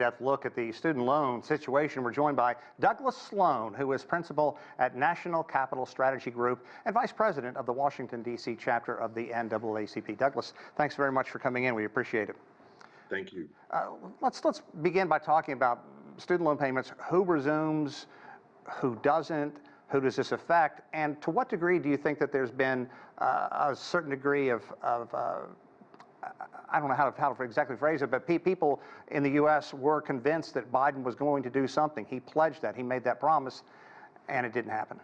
in-depth look at the student loan situation. We're joined by Douglas Sloan, who is principal at National Capital Strategy Group and vice president of the Washington, D.C. chapter of the NAACP. Douglas, thanks very much for coming in. We appreciate it. Thank you. Let's begin by talking about student loan payments. Who resumes, who doesn't, who does this affect, and to what degree do you think that there's been a certain degree of I don't know how to exactly phrase it, but people in the U.S. were convinced that Biden was going to do something. He pledged that, he made that promise, and it didn't happen.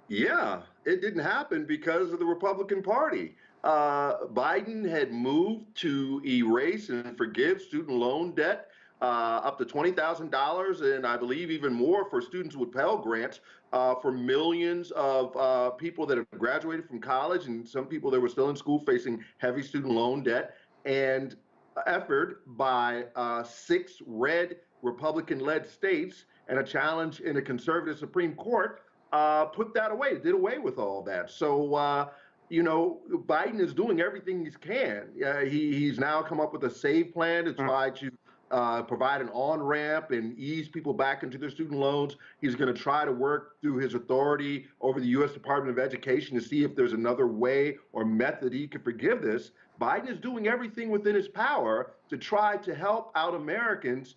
Yeah, it didn't happen because of the Republican Party. Biden had moved to erase and forgive student loan debt up to $20,000, and I believe even more for students with Pell Grants for millions of people that have graduated from college and some people that were still in school facing heavy student loan debt. And effort by 6 red Republican-led states and a challenge in a conservative Supreme Court put that away, did away with all that. So, you know, Biden is doing everything he can. He's now come up with a SAVE plan to try to provide an on-ramp and ease people back into their student loans. He's going to try to work through his authority over the U.S. Department of Education to see if there's another way or method he can forgive this. Biden is doing everything within his power to try to help out Americans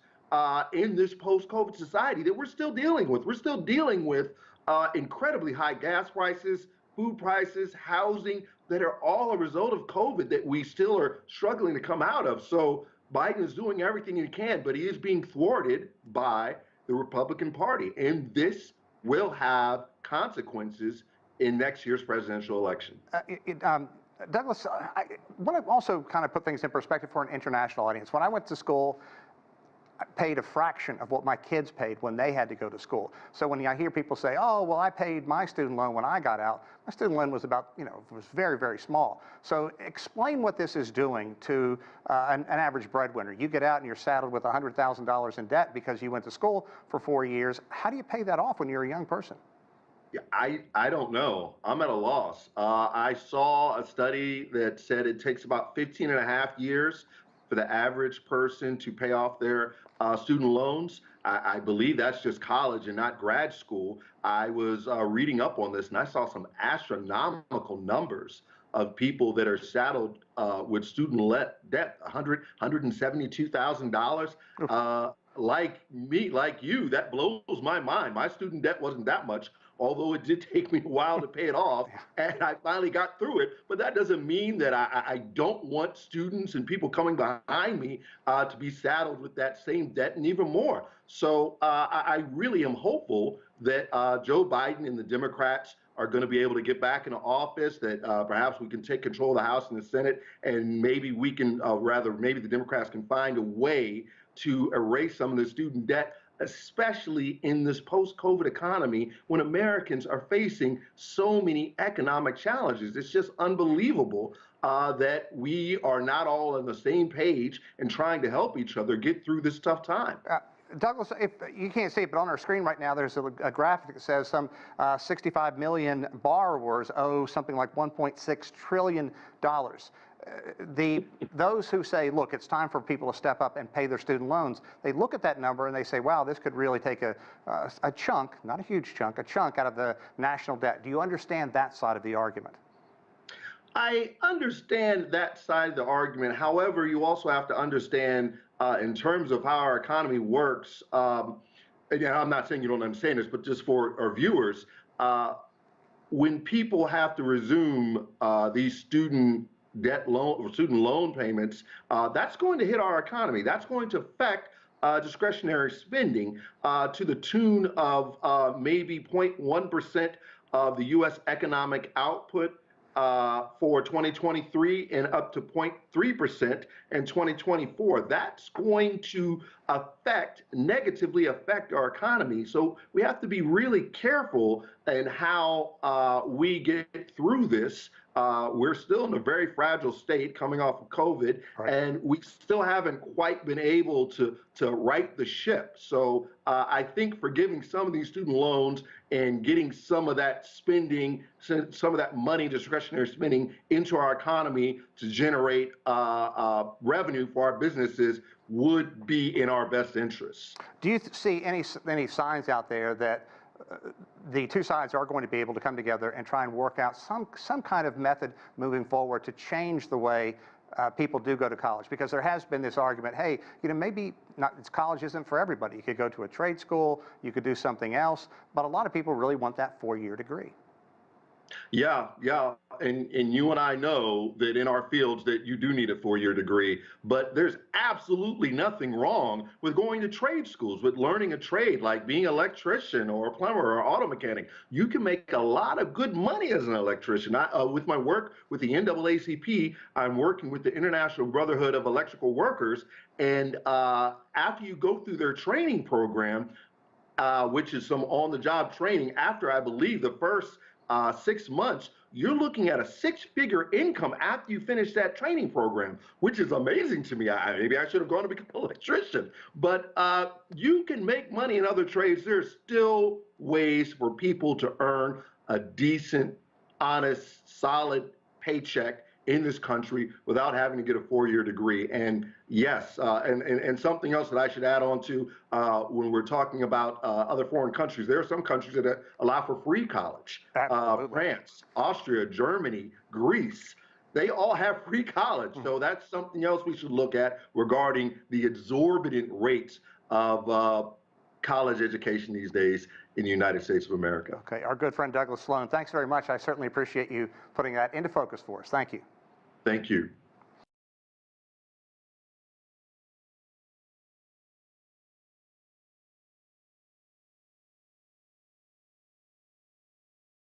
in this post-COVID society that we're still dealing with. We're still dealing with incredibly high gas prices, food prices, housing that are all a result of COVID that we still are struggling to come out of. So Biden is doing everything he can, but he is being thwarted by the Republican Party. And this will have consequences in next year's presidential election. Douglas, I want to also kind of put things in perspective for an international audience. When I went to school, I paid a fraction of what my kids paid when they had to go to school. So when I hear people say, oh, well, I paid my student loan when I got out, my student loan was about, was very, very small. So explain what this is doing to an average breadwinner. You get out and you're saddled with $100,000 in debt because you went to school for 4 years. How do you pay that off when you're a young person? Yeah, I don't know. I'm at a loss. I saw a study that said it takes about 15 and a half years for the average person to pay off their student loans. I believe that's just college and not grad school. I was reading up on this and I saw some astronomical numbers of people that are saddled with student debt, $172,000. Like me, like you, that blows my mind. My student debt wasn't that much, although it did take me a while to pay it off, and I finally got through it. But that doesn't mean that I don't want students and people coming behind me to be saddled with that same debt and even more. So I really am hopeful that Joe Biden and the Democrats are going to be able to get back into office, that perhaps we can take control of the House and the Senate, and maybe we can, maybe the Democrats can find a way to erase some of the student debt, especially in this post-COVID economy when Americans are facing so many economic challenges. It's just unbelievable that we are not all on the same page and trying to help each other get through this tough time. Douglas, if you can't see it, but on our screen right now, there's a graphic that says some 65 million borrowers owe something like $1.6 trillion. Those who say, look, it's time for people to step up and pay their student loans, they look at that number and they say, wow, this could really take a chunk, not a huge chunk, a chunk out of the national debt. Do you understand that side of the argument? I understand that side of the argument. However, you also have to understand in terms of how our economy works, again, I'm not saying you don't understand this, but just for our viewers, when people have to resume these student loan payments, that's going to hit our economy. That's going to affect discretionary spending to the tune of maybe 0.1% of the U.S. economic output for 2023 and up to 0.3% in 2024. That's going to negatively affect our economy. So we have to be really careful in how we get through this. We're still in a very fragile state coming off of COVID, and we still haven't quite been able to right the ship. So I think forgiving some of these student loans and getting some of that spending, some of that money, discretionary spending, into our economy to generate revenue for our businesses would be in our best interests. Do you see any signs out there that the two sides are going to be able to come together and try and work out some kind of method moving forward to change the way people do go to college? Because there has been this argument, hey, maybe not, college isn't for everybody. You could go to a trade school, you could do something else, but a lot of people really want that 4-year degree. Yeah, yeah. And you and I know that in our fields that you do need a 4-year degree, but there's absolutely nothing wrong with going to trade schools, with learning a trade like being an electrician or a plumber or auto mechanic. You can make a lot of good money as an electrician. With my work with the NAACP, I'm working with the International Brotherhood of Electrical Workers. And after you go through their training program, which is some on-the-job training, after I believe the first 6 months, you're looking at a 6-figure income after you finish that training program, which is amazing to me. Maybe I should have gone to become an electrician, but you can make money in other trades. There's still ways for people to earn a decent, honest, solid paycheck in this country without having to get a 4-year degree. And yes, and something else that I should add on to when we're talking about other foreign countries, there are some countries that allow for free college. France, Austria, Germany, Greece, they all have free college. So that's something else we should look at regarding the exorbitant rates of college education these days in the United States of America. Okay, our good friend Douglas Sloan, thanks very much. I certainly appreciate you putting that into focus for us. Thank you. Thank you.